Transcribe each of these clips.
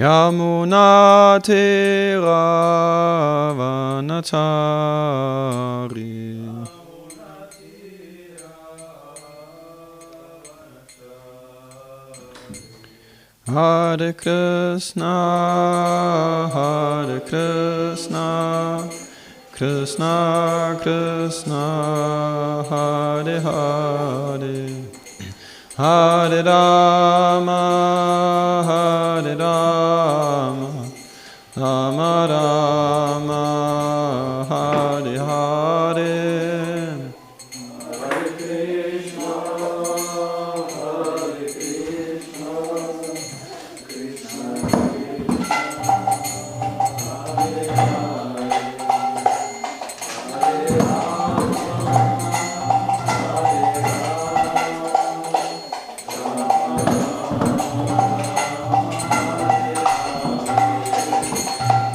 Yamunatiravanachari. Hare Krishna, Krishna Krishna, Hare Hare, Hare Rama, Rama Rama, Hare Hare.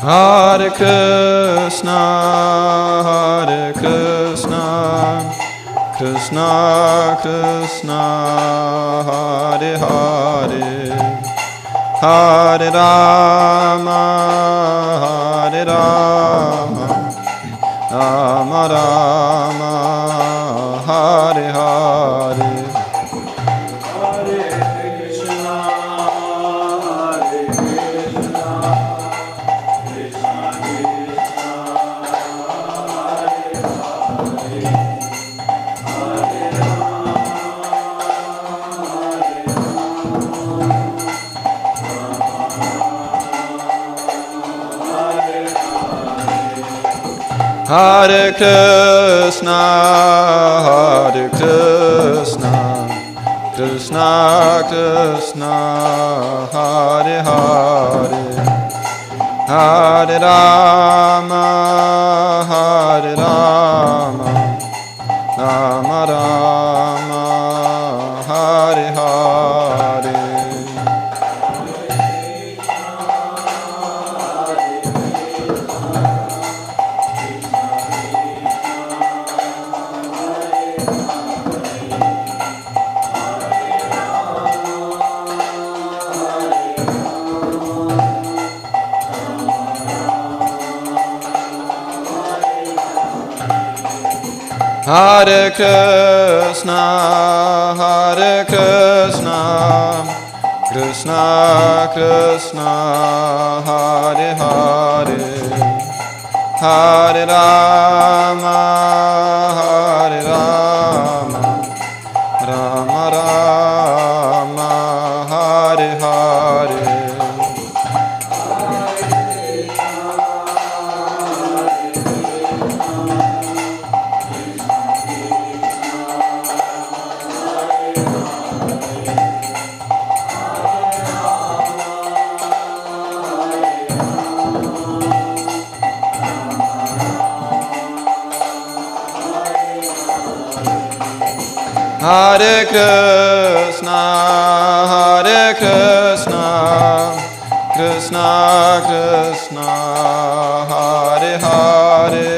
Hare Krishna, Krishna Krishna, Hare Hare, Hare Rama, Rama Rama, Hare Hare. Hare Krishna, Krishna Krishna, Hare Hare, Hare Rama, Rama Rama, Hare Hare. Hare Krishna, Krishna Krishna, Hare Hare, Hare Rama, Rama Rama, Hare Hare. Hare Krishna, Krishna Krishna, Hare Hare,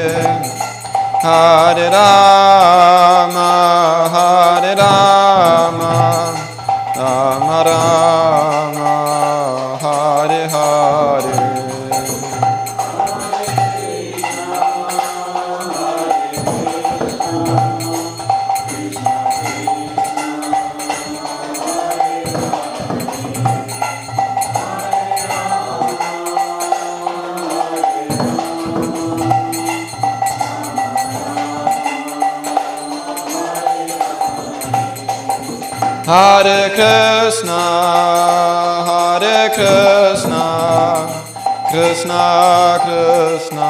Hare Rama, Rama Rama, Hare Hare. Hare Krishna, Krishna Krishna,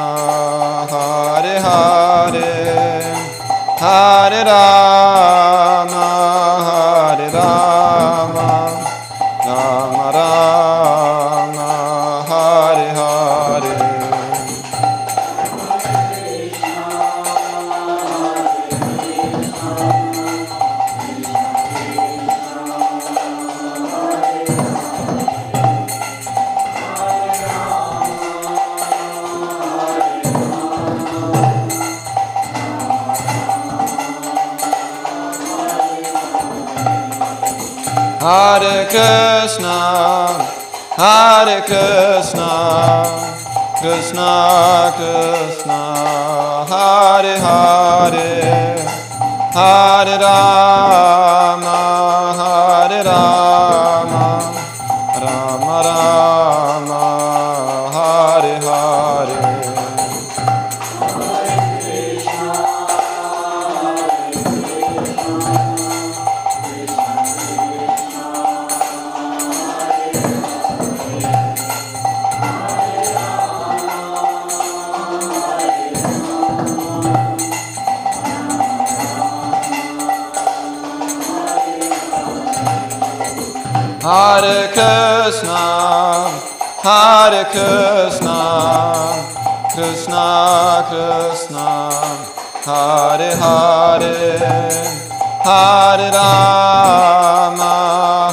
Hare Hare, Hare Rama, Rama Rama, Hare Hare. Hare Krishna, Hare Krishna, Krishna Krishna, Hare Hare, Hare Rama, Hare Rama, Rama Rama, Hare Hare. Hare Krishna, Hare Krishna, Krishna Krishna, Hare Hare, Hare Rama,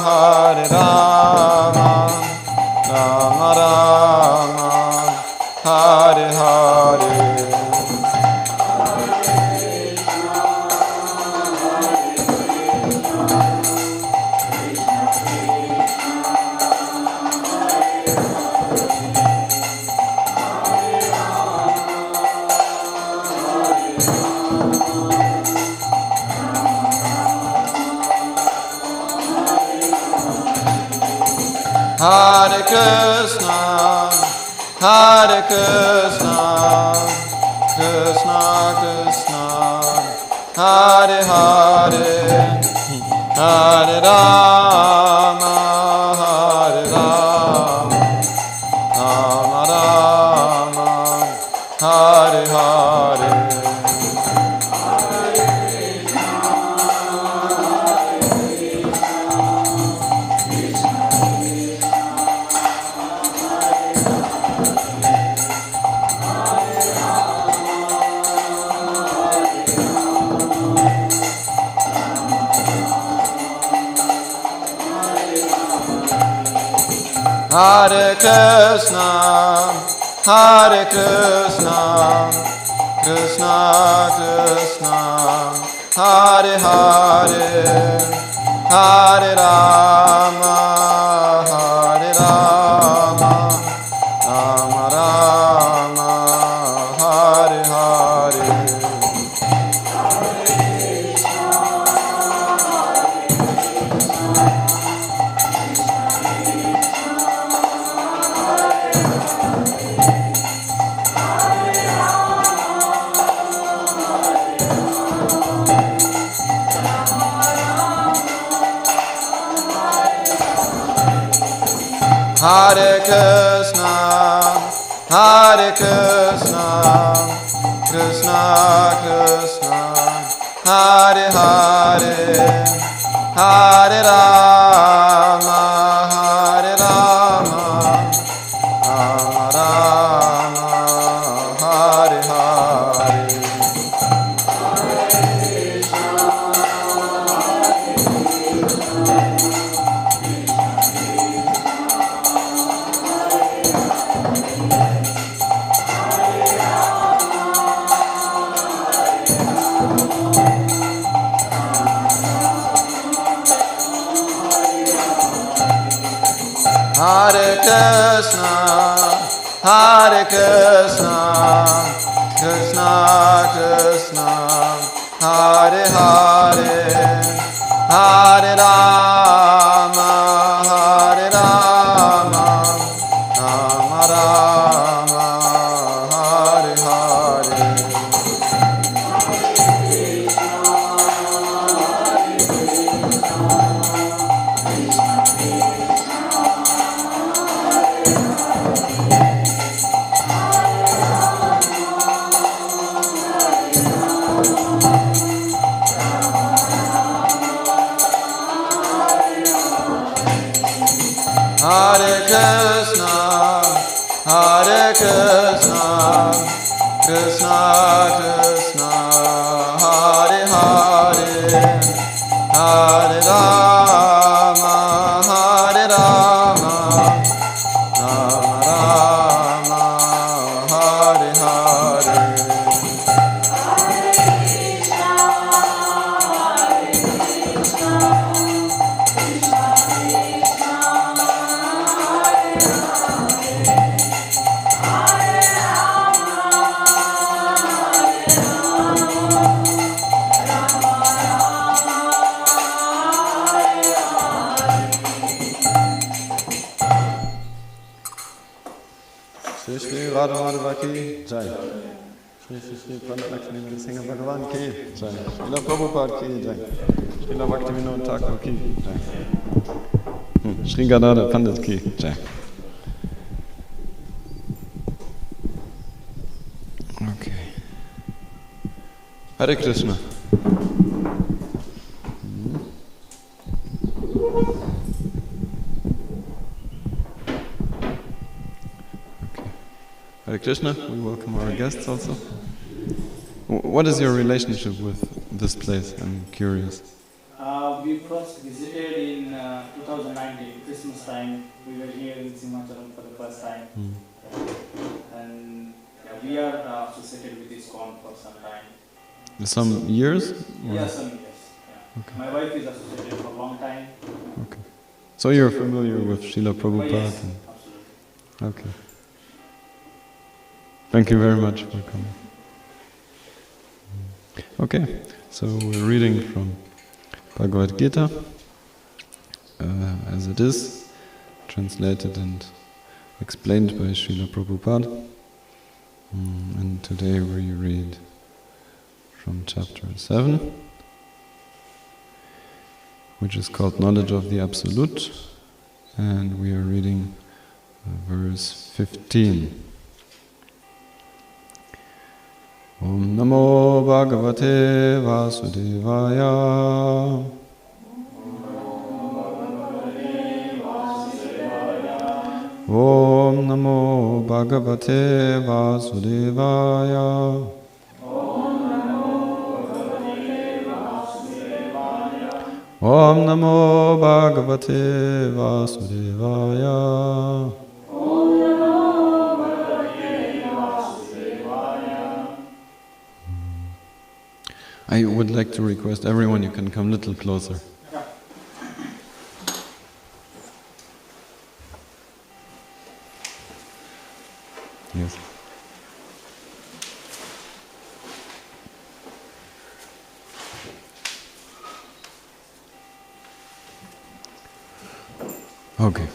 Hare Rama, Rama Rama, Hare Hare. Hare Krishna, Hare Krishna, Krishna Krishna, Hare Hare, Hare Rama, Hare Rama, Rama Rama, Hare Hare. Hare Krishna, Hare Krishna, Krishna Krishna, Hare Hare, Hare Rama, Hare Rama, Rama Rama, Hare Hare. Hare Krishna, Hare Krishna, Krishna Krishna, Hare Hare, Hare Rama, Hare Rama, Rama Rama, Hare Hare. Hare Krishna, Hare Krishna, Krishna Krishna, Hare Hare, Hare Rama, Hare Rama, Rama Rama, Hare Hare. Hare Krishna, Hare Krishna, Krishna Krishna, Hare Hare, Hare Rama, Hare Rama, Rama Rama, Hare Hare. Shri Shri Radha Madhava ki Jai. Shri Shri Shri Pandit Lakshmi Narasimha Bhagavan ki Jai. Srila Prabhupada ki Jai. Srila Bhaktivinoda Thakur ki Jai. Shri Gadadhar Pandit ki Jai. Okay. Hare Krishna. Hare Krishna, we welcome our guests also. What is your relationship with this place? I'm curious. We first visited in 2019, Christmas time. We were here in Simhachalam for the first time. And we are associated with ISKCON for some time. Some years? Yeah, some years. Yeah. Okay. My wife is associated for a long time. Okay. So you're familiar with Srila Prabhupada? Yes, absolutely. Okay. Thank you very much for coming. Okay, so we're reading from Bhagavad Gita, as it is, translated and explained by Srila Prabhupada. And today we read from chapter 7, which is called Knowledge of the Absolute, and we are reading verse 15. Om Namo Bhagavate Vasudevaya. Om Namo Bhagavate Vasudevaya. Om Namo Bhagavate Vasudevaya. I would like to request everyone, you can come a little closer. Yes. Okay,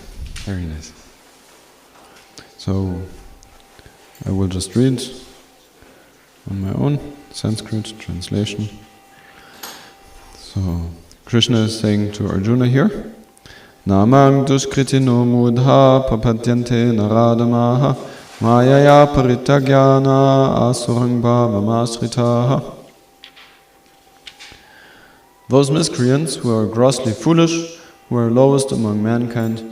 very nice. So, I will just read on my own. Sanskrit translation. So, Krishna is saying to Arjuna here, Namang duskritino mudha papadyante naradamaha mayaya paritagyana asurang bhavamasritaha. Those miscreants who are grossly foolish, who are lowest among mankind,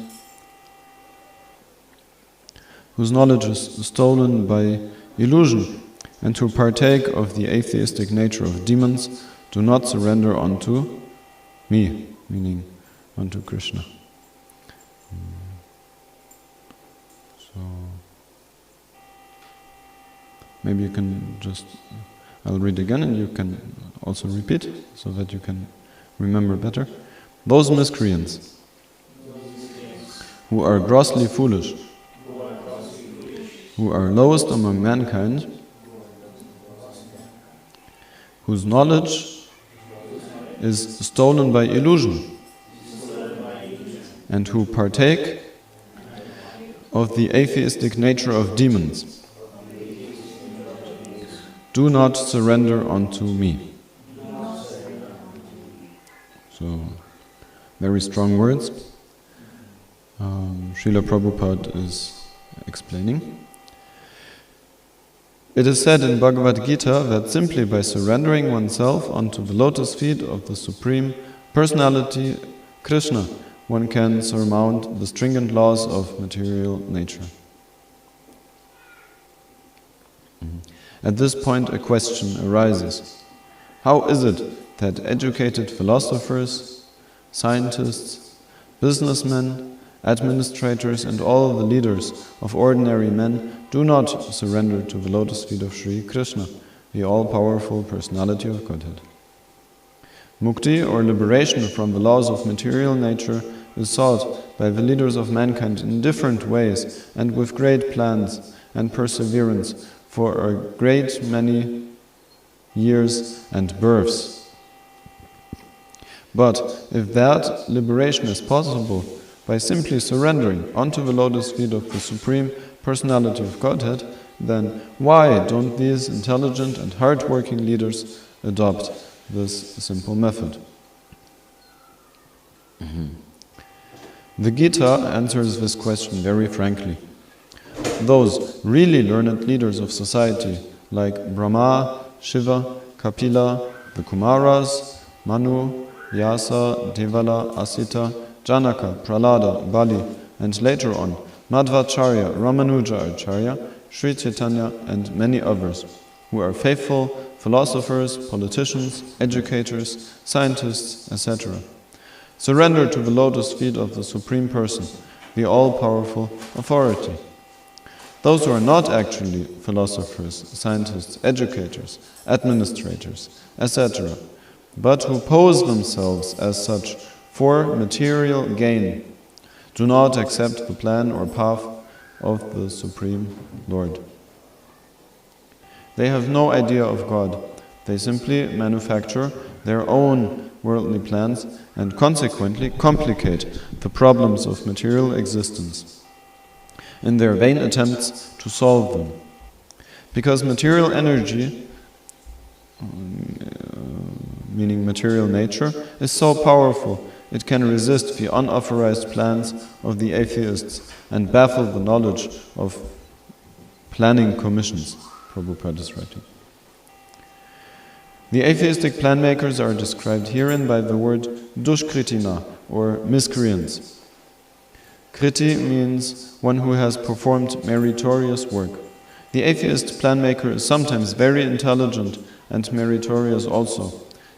whose knowledge is stolen by illusion, and who partake of the atheistic nature of demons, do not surrender unto me, meaning unto Krishna. So, maybe you can just, I'll read again and you can also repeat, so that you can remember better. Those miscreants who are grossly foolish, who are lowest among mankind, whose knowledge is stolen by illusion, and who partake of the atheistic nature of demons, do not surrender unto me. So, very strong words. Srila Prabhupada is explaining. It is said in Bhagavad Gita that simply by surrendering oneself onto the lotus feet of the Supreme Personality, Krishna, one can surmount the stringent laws of material nature. At this point a question arises. How is it that educated philosophers, scientists, businessmen, administrators and all the leaders of ordinary men do not surrender to the lotus feet of Sri Krishna, the all-powerful personality of Godhead? Mukti, or liberation from the laws of material nature, is sought by the leaders of mankind in different ways and with great plans and perseverance for a great many years and births. But if that liberation is possible by simply surrendering onto the lotus feet of the Supreme personality of Godhead, then why don't these intelligent and hard-working leaders adopt this simple method? The Gita answers this question very frankly. Those really learned leaders of society, like Brahma, Shiva, Kapila, the Kumaras, Manu, Vyasa, Devala, Asita, Janaka, Prahlada, Bali, and later on, Madhvacharya, Ramanuja Acharya, Sri Chaitanya, and many others, who are faithful philosophers, politicians, educators, scientists, etc. Surrender to the lotus feet of the Supreme Person, the all-powerful authority. Those who are not actually philosophers, scientists, educators, administrators, etc., but who pose themselves as such for material gain, do not accept the plan or path of the Supreme Lord. They have no idea of God. They simply manufacture their own worldly plans and consequently complicate the problems of material existence in their vain attempts to solve them. Because material energy, meaning material nature, is so powerful, it can resist the unauthorized plans of the atheists and baffle the knowledge of planning commissions, Prabhupada is writing. The atheistic plan makers are described herein by the word dushkritina, or miscreants. Kriti means one who has performed meritorious work. The atheist plan maker is sometimes very intelligent and meritorious also,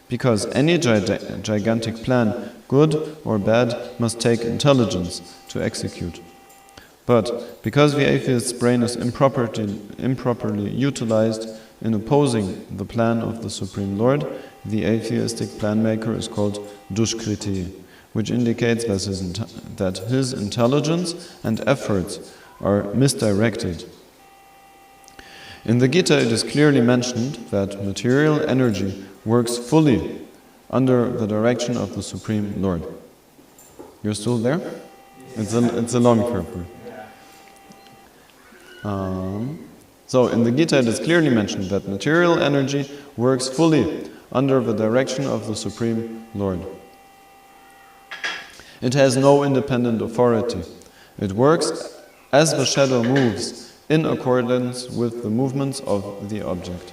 because any gigantic plan, good or bad, must take intelligence to execute. But because the atheist's brain is improperly utilized in opposing the plan of the Supreme Lord, the atheistic plan maker is called dushkriti, which indicates that his intelligence and efforts are misdirected. In the Gita it is clearly mentioned that material energy works fully under the direction of the Supreme Lord. You're still there? It's a long purport. So in the Gita it is clearly mentioned that material energy works fully under the direction of the Supreme Lord. It has no independent authority. It works as the shadow moves in accordance with the movements of the object.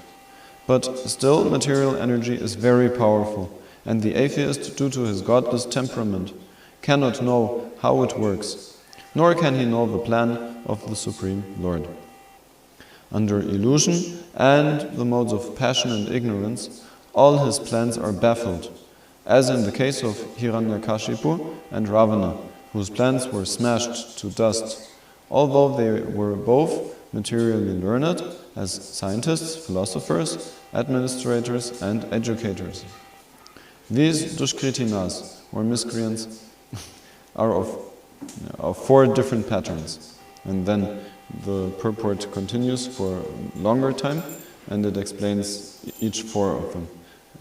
But still material energy is very powerful, and the atheist, due to his godless temperament, cannot know how it works, nor can he know the plan of the Supreme Lord. Under illusion and the modes of passion and ignorance, all his plans are baffled, as in the case of Hiranyakashipu and Ravana, whose plans were smashed to dust, although they were both materially learned as scientists, philosophers, administrators, and educators. These dushkritinas, or miscreants, are of 4 different patterns. And then the purport continues for a longer time, and it explains each 4 of them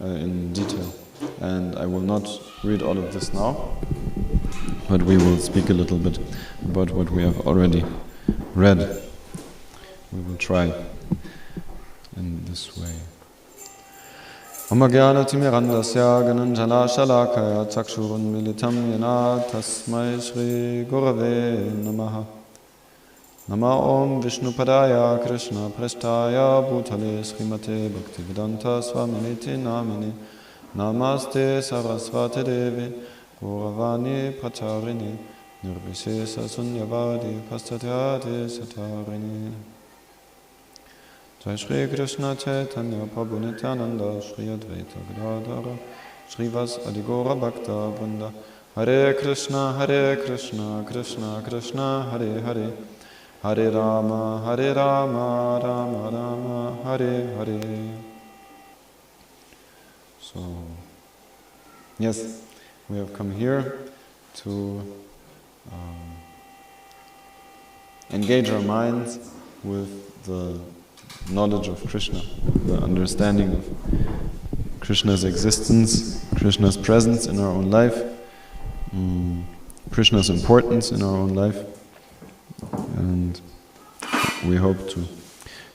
in detail. And I will not read all of this now, but we will speak a little bit about what we have already read. We will try in this way. Amagyanatimmirandasya gananjala shalakaya chakshurun militam yana tasmai shri gurave namaha. Nama om Vishnupadaya Krishna Prasthaya Bhutale Srimate Bhaktivedanta Swaminiti Namini Namaste Sarasvati Devi Gauravani Pracharini Nirvishesha Sunyavadi Pastatyate Satarini. Jai Shri Krishna Chaitanya Prabhu Nityananda Shri Advaita Gadadhara Shrivas Adigora Bhakta Vrinda. Hare Krishna Krishna Krishna Hare Hare Hare Rama Rama Rama Hare Hare. So, yes, we have come here to engage our minds with the knowledge of Krishna, the understanding of Krishna's existence, Krishna's presence in our own life, Krishna's importance in our own life, and we hope to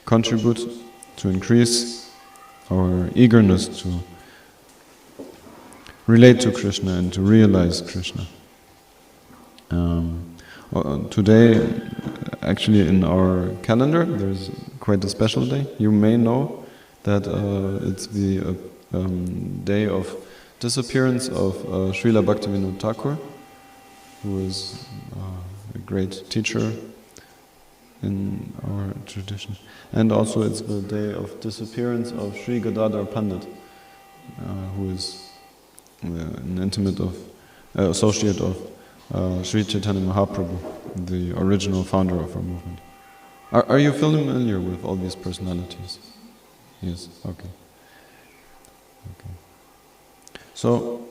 contribute to increase our eagerness to relate to Krishna and to realize Krishna. Today, actually in our calendar, there's quite a special day. You may know that it's the day of disappearance of Srila Bhaktivinoda Thakur, who is a great teacher in our tradition. And also it's the day of disappearance of Sri Gadadhar Pandit, who is an intimate associate of Sri Chaitanya Mahaprabhu, the original founder of our movement. Are you familiar with all these personalities? Yes, okay. So,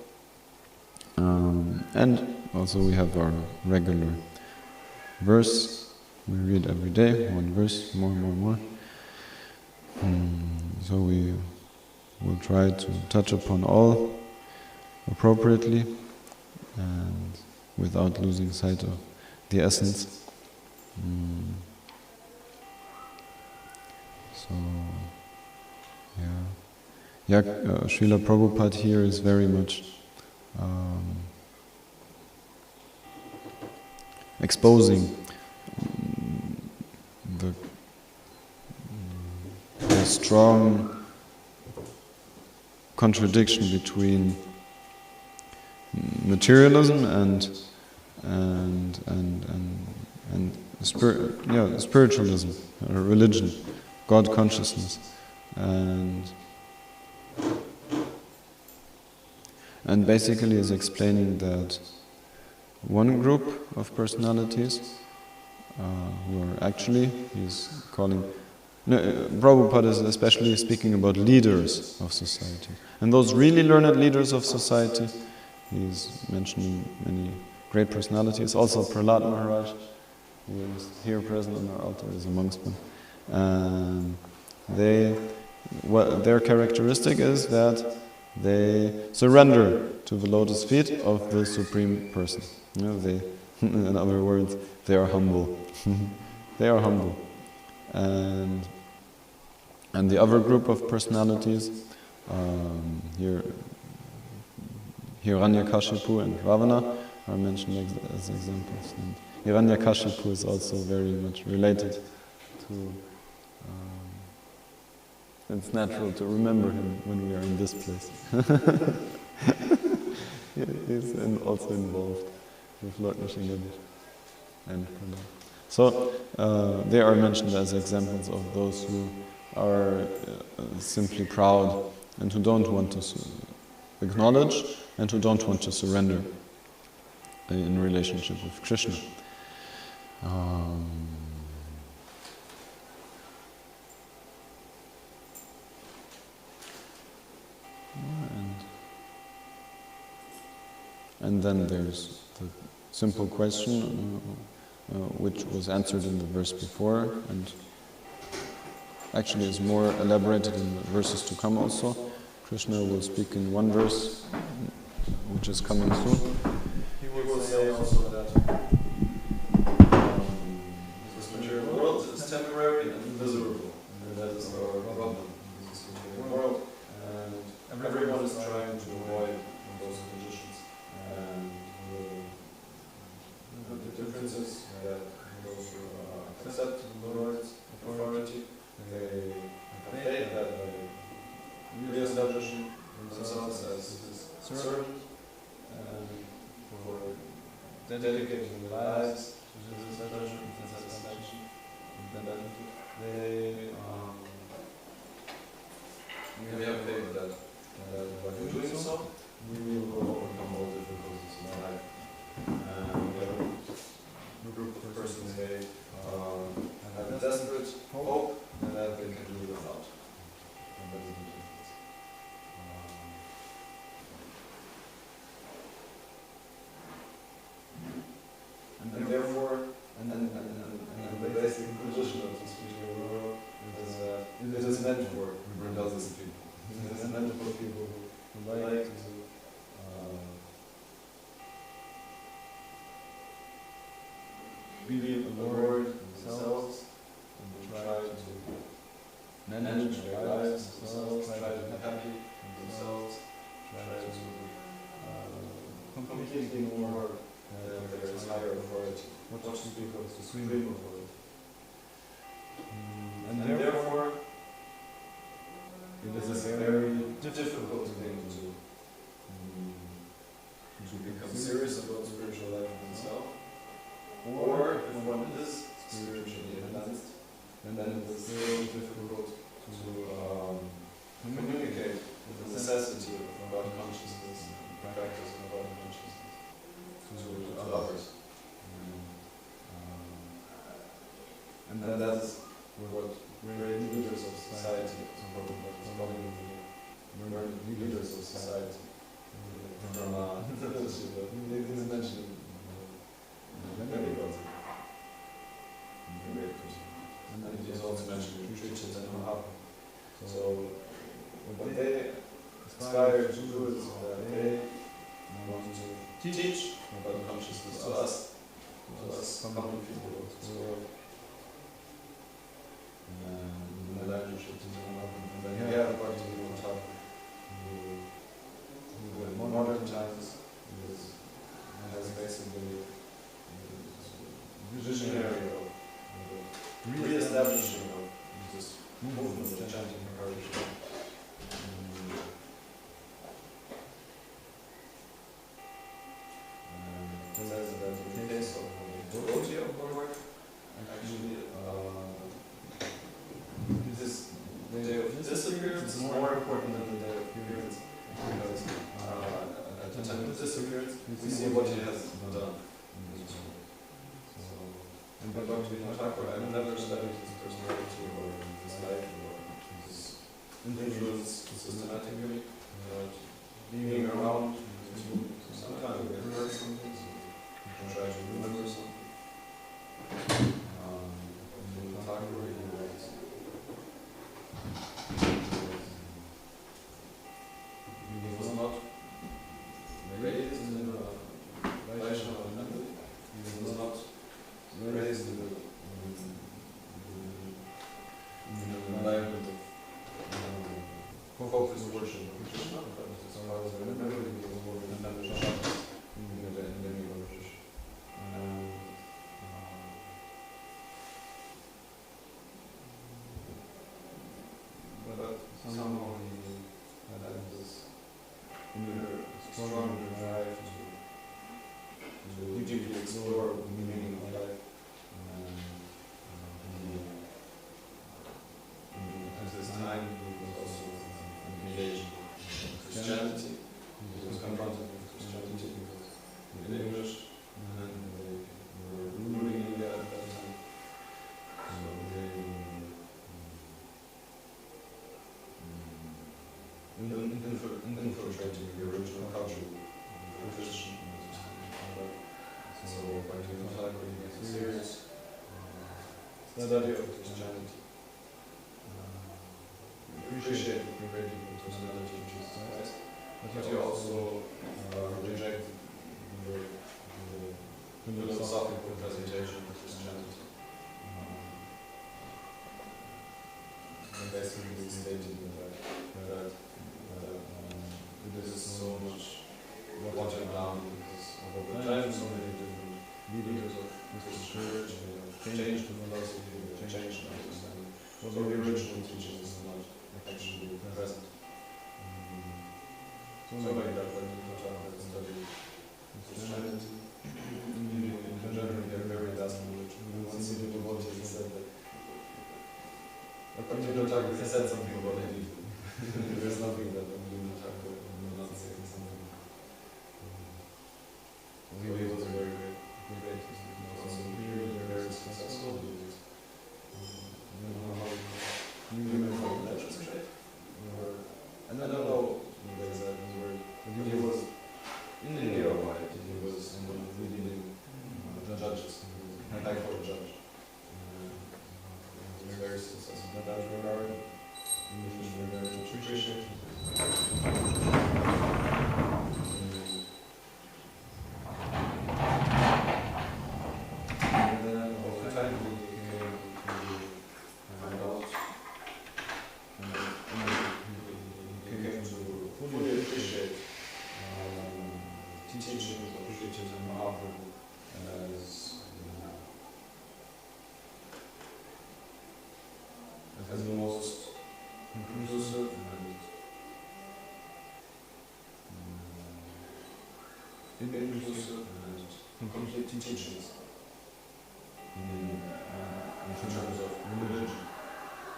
and also we have our regular verse. We read every day, one verse, more. So we will try to touch upon all appropriately and without losing sight of the essence. So, Srila Prabhupada here is very much exposing the strong contradiction between materialism and spiritualism, or religion, God consciousness, and basically is explaining that one group of personalities who are actually, he's calling, Prabhupada is especially speaking about leaders of society, and those really learned leaders of society, he's mentioning many great personalities, also Prahlad Maharaj, who is here present on our altar, is amongst them. Their characteristic is that they surrender to the lotus feet of the Supreme Person. In other words, they are humble. They are humble. And the other group of personalities, here Hiranyakashipu and Ravana are mentioned as examples. And Hiranyakashipu is also very much related to. It's natural to remember him when we are in this place. He's also involved with Lord Nrsimhadev and Prahlad. So they are mentioned as examples of those who are simply proud and who don't want to acknowledge and who don't want to surrender in relationship with Krishna. And then there's the simple question which was answered in the verse before and actually is more elaborated in the verses to come also. Krishna will speak in one verse which is coming soon. He will say also that this material world is temporary and invisible, and that is our problem in this material world. And everyone is trying to avoid those conditions. And the difference is that those who accept the Lord's authority, they have faith that by re-establishing themselves as His servants and for dedicating their lives to His establishment, then they have faith that by doing so, we will overcome all difficulties in life. And whatever group of persons they have desperate hope that they can do without. And that is the difference. And therefore, and the basic condition of this material world is that it is meant for rebellious people. It is meant for people who like to be the Lord themselves and manage their lives themselves, try to be happy themselves, try to completely ignore that there is higher authority. What to speak of the supreme authority. And therefore, it is a very difficult thing to become serious about spiritual life oneself. Or if one is spiritually advanced, then it is very difficult to communicate the necessity of God consciousness and practice of God consciousness to others. And that is what great leaders of society, learned leaders of society, from they mentioned many gods. And it is also mentioned in Krishna and Mahaprabhu. So what they aspire to do is that they want to teach about consciousness to us common people of this world. And the language of Mahaprabhu. And then here, according to the Mahaprabhu, who in modern times has basically visionary of re-establishing of this movement of chanting encouragement. Says that in the case of the devotee of Lord, actually this day of disappearance is more important than the day of appearance, because at the time of disappearance we see what he has done. And Bhagavad Thakur, I've never studied his personality or his life or his influence systematically, but being around, sometimes we heard something, so we try to remember something. And Thakur, he was not raised in a Vaishnava family, he was not raised in the environment of focused worship of Krishna, but as far as I remember, he was more in the Shabbos in the English. But somehow he had this inner strong drive to deeply explore the meaning of life. At this time, he was also engaged in Christianity. He was confronted with Christianity in English, and they were ruling India at that time. So they infiltrating the original culture of Christian. So by doing Thakur, he gets a serious study of Christianity. Appreciate the great personality of Jesus Christ, but he also rejected the philosophical presentation of Christianity. And basically stating that it is so much watered down because over time so many different leaders of this church changed the philosophy, changed the understanding. So the original teaching is not actually present. So like that when you talk about study Christianity, in general they're very vast knowledge. Once you do devotee, he said that Dr. Thakur said something about it. There's nothing that Dr. Thakur will not say something. He was a very great. Also here they're very successful. You remember the legends, right? I don't know the exact word, but he was in India while he was one of the leading judges, high court judge. He was very successful in that regard. We were very appreciative. And then over time we came to find out as the most inclusive and inclusive and complete teachings in terms of religion.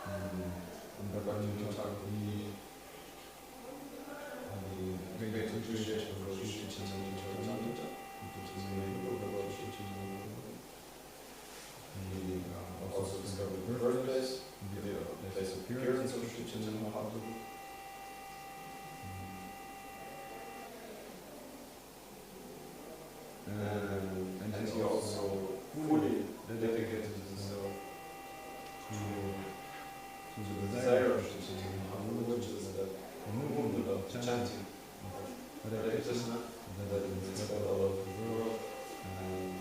And Bhagavad Gita, the great appreciation for Sri Chaitanya Charitamrita, which is the main book about Sri Chaitanya. He also discovered the birthplace, the place of appearance of Sri Chaitanya Mahaprabhu. And he also fully dedicated himself to the desire of Sri Chaitanya Mahaprabhu, which is that movement of chanting Hare Krishna, that is spread all over the world, and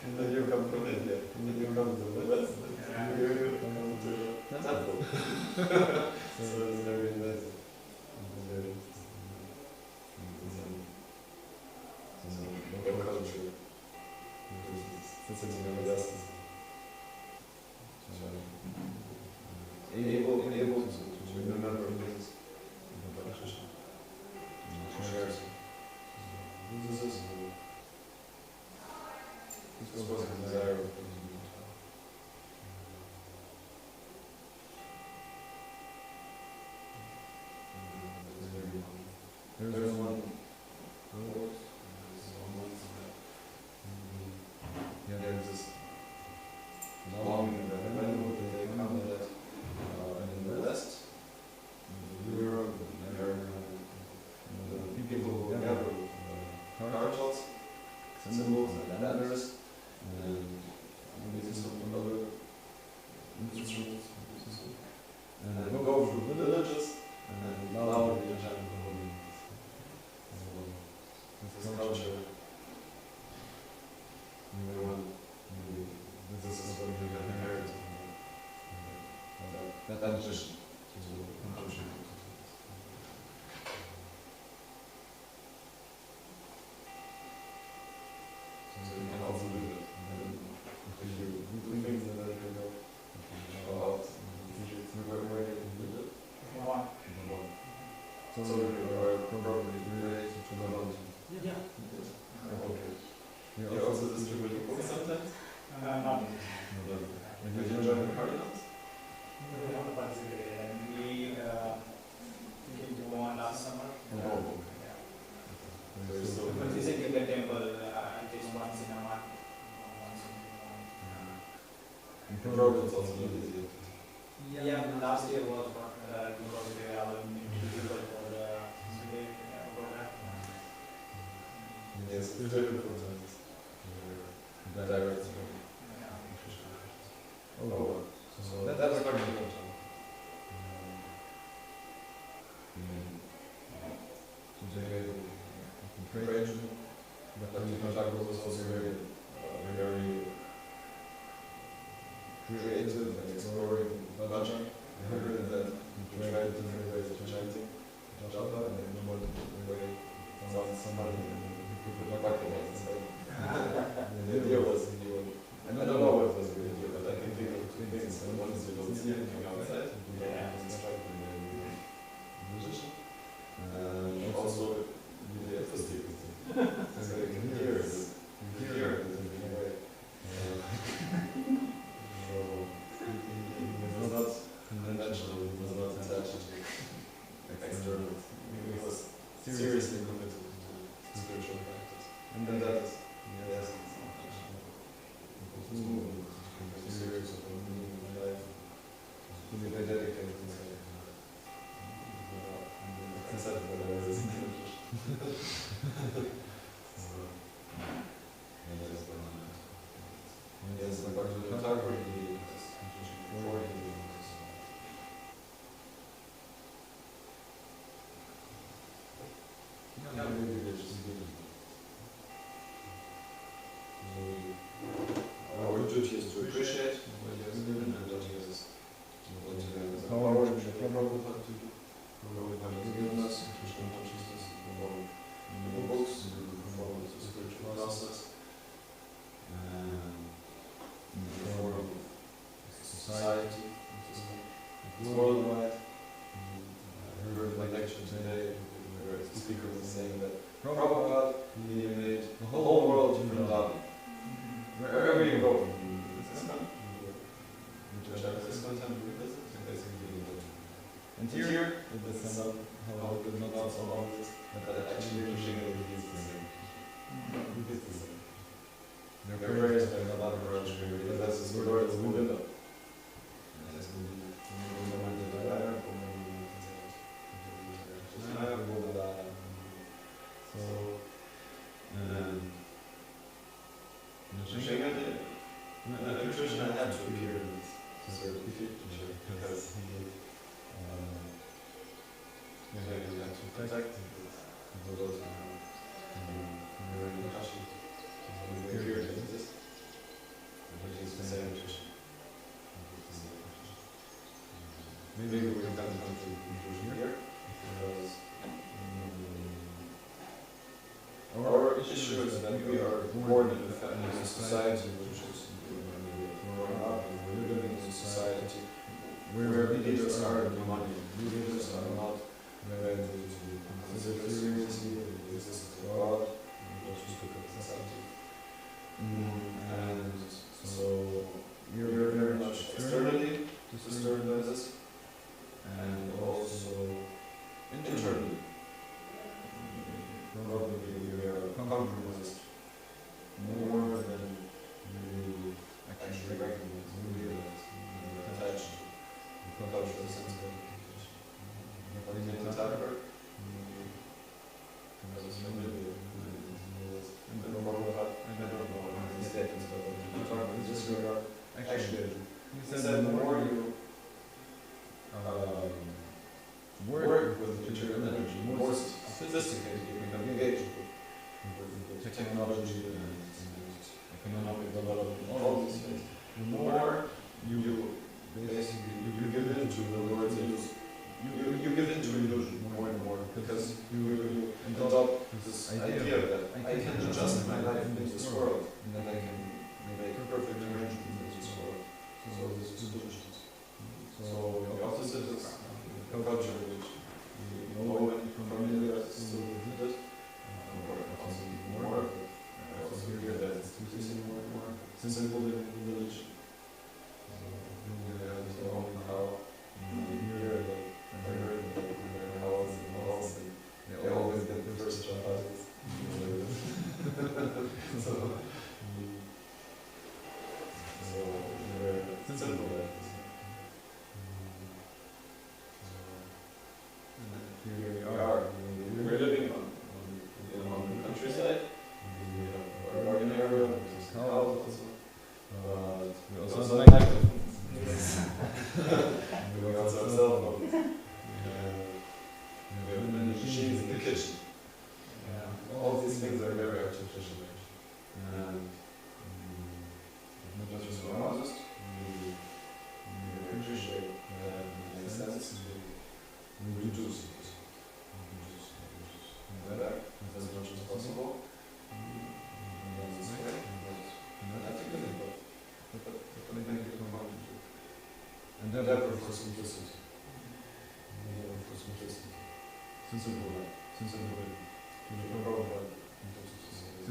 and then you come from India, and then you come to the West, and you come to the temple. So it's very nice. Local culture, sitting in the dust. Able to remember things about Krishna. Shares. This was the desire of there's one quote, there's this longing that when would they come that in the West, in Europe, in America, the people who gather cartels, symbols, and ladders, and maybe some other instruments, and go through villages and loudly chant the holy names. This culture, this is what we have inherited. That tradition to contribute. So you can also do it. If you do things that you know about, where you can do it. So you are probably related to the mountain. Yeah. Okay. You also distribute books sometimes? Not. Did you enjoy the cardinals? We haven't participated, and we came to one last summer. Oh. So But visiting the temple at least once in a month. Prabhu is also busy. Yeah, last year was because we were people for the Sunday program. Yes, it's very important. Direct. Oh, so that was very important. Sanjaya prayed, but Bhagavad was also very creative and exploring bhajan. I heard that he tried different ways of chanting japa, and in one way sounds funny, and he put the Bhagavad inside. The idea was he would, I don't know what was the idea, but I can think of two things. One is you don't see anything outside, you don't instruct the musician, and also the acoustic. So you can hear it, in a way. So it was not conventional, it was not attached to external. It was seriously committed to spiritual practice. And then that is the essence of Krishna. It was movement, it was serious of meaning of life, fully dedicated to say, I said that I was in English. Yes, like Dr. Thakur, he has before he yeah, maybe they just did it. Our duty is to appreciate what he has given and what he has empowered the Prabhupada to do. Prabhupada has given us Krishna consciousness about the books, to perform the spiritual process. you have to protect those very touchy. We appear to exist, which is the same tradition. Maybe we can come to the conclusion here, because our issue is that we are born in a society which is growing up, and we're living in a society where leaders are money. Leaders are not ready to consider seriously the existence of God, which is society. And so we are very much externally disturbed by this, and also internally. Probably we are compromised more than we actually recognize and realize and attach to the cultural sense of education. Nothing in the Thakur, and Bhagavad, I don't know how many statements, but we talk about this regard. Actually, he said the more you work with material energy, the more sophisticated you become engaged with technology and economic development, all these things, the more you basically you give into the Lord's illusion. You give into illusion more and more, because you adopt this idea that I can adjust my life in this world, and that I can make perfect arrangements in this world. So this is illusions. So the opposite is culture, which we know from India still exists, or also more. I also hear that it's increasing more and more. Simple religion. There's their own cow. Here, I heard that their cows and all, they always get the first child. So they're simple. Here we are. We're living on the countryside. We have our garden area, there's cows also. But we also have microphones. We also have cell phones. We have many machines in the kitchen. All these things are very artificial. And not just for artists, we appreciate that it makes sense to reduce it. Better, as much as possible. Endeavor for simplicity. Simple life. Simple living.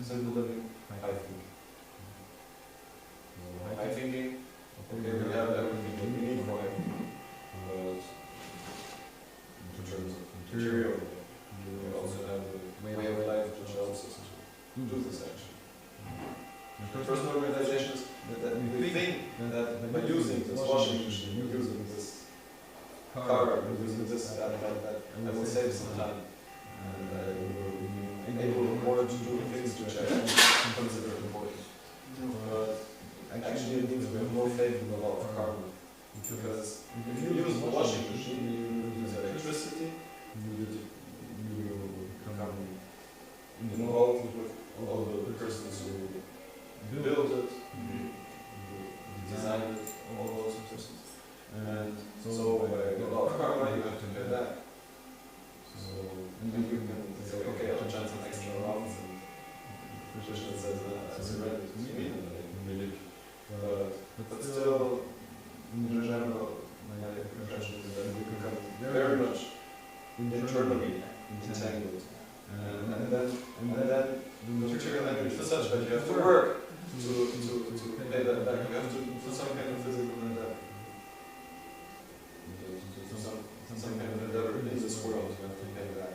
Simple living, high thinking. High thinking, okay, we have everything that we need for it. But in terms of material, we also have a way of life which helps us to do this action. Personal realizations that we think that by using this washing machine, using this car, using this, that, I will save some time. And I will be able more to do things which I consider important. But actually it means we have more faith in the law of karma. Because if you use the washing machine, you use electricity, you become involved with all the persons who build it, design it, all those persons. And so by the law of karma, you have to pay that. So, and then you can say, okay, I'll chant some extra rounds, and Krishna says that I surrender to me, and I can believe. But still, in general, my impression is that we become very much internally entangled. And then the material energy is such that you have to work to pay that back. You have to do some kind of physical endeavor. Some kind of endeavor in this world you have to pay back.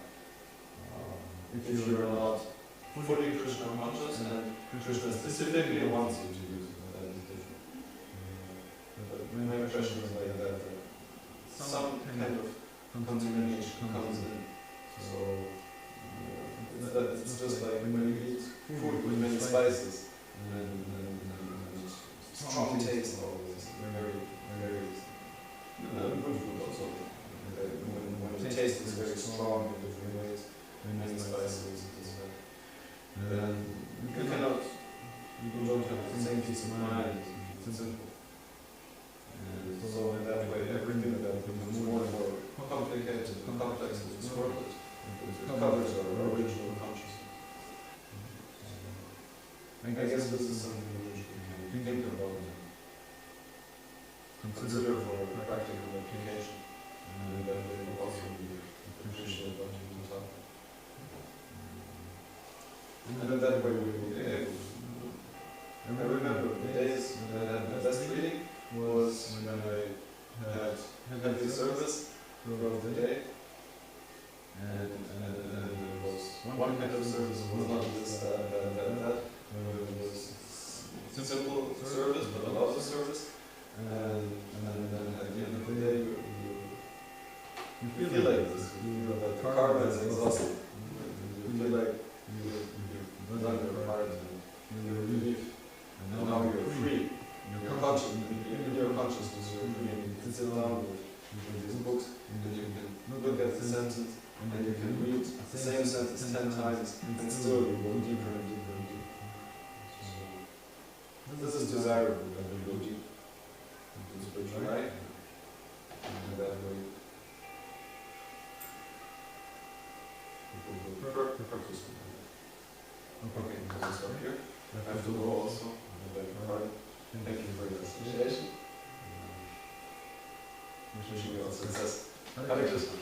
If you are not fully Krishna conscious, and Krishna specifically wants you to use it, that is different. But my impression is like that some kind of contamination comes in. So it's just like when you eat food with many spices and strong taste always, very good food also. When the taste is very strong in different ways, many spices, then you cannot, you don't have the same peace of mind, it's simple. And so in that way, everything that becomes more and more complicated and complex and distorted, it covers our original consciousness. I guess this is something we should think about and consider for practical application, and that will also be appreciated what you talk. And in that way we will be able to. I remember the days when I had the best reading was when I had heavy service throughout the day, and there was one kind of service, was not this, that. It was simple service, but a lot of service, and then at the end of the day, you feel like this, you feel that the karma is exhausted, you feel like you've done your part, and you're relieved, and now you're free, your consciousness, you're free, and you can sit down with these books, and you can look at the sentence, and you can read the same sentence 10 times, and still you go deeper and deeper and deeper. This is desirable that we go deep into spiritual life, and that way people will practice. Okay, we'll stop here. I have to go also. Thank you for your association. Wishing you all success. Hare Krishna.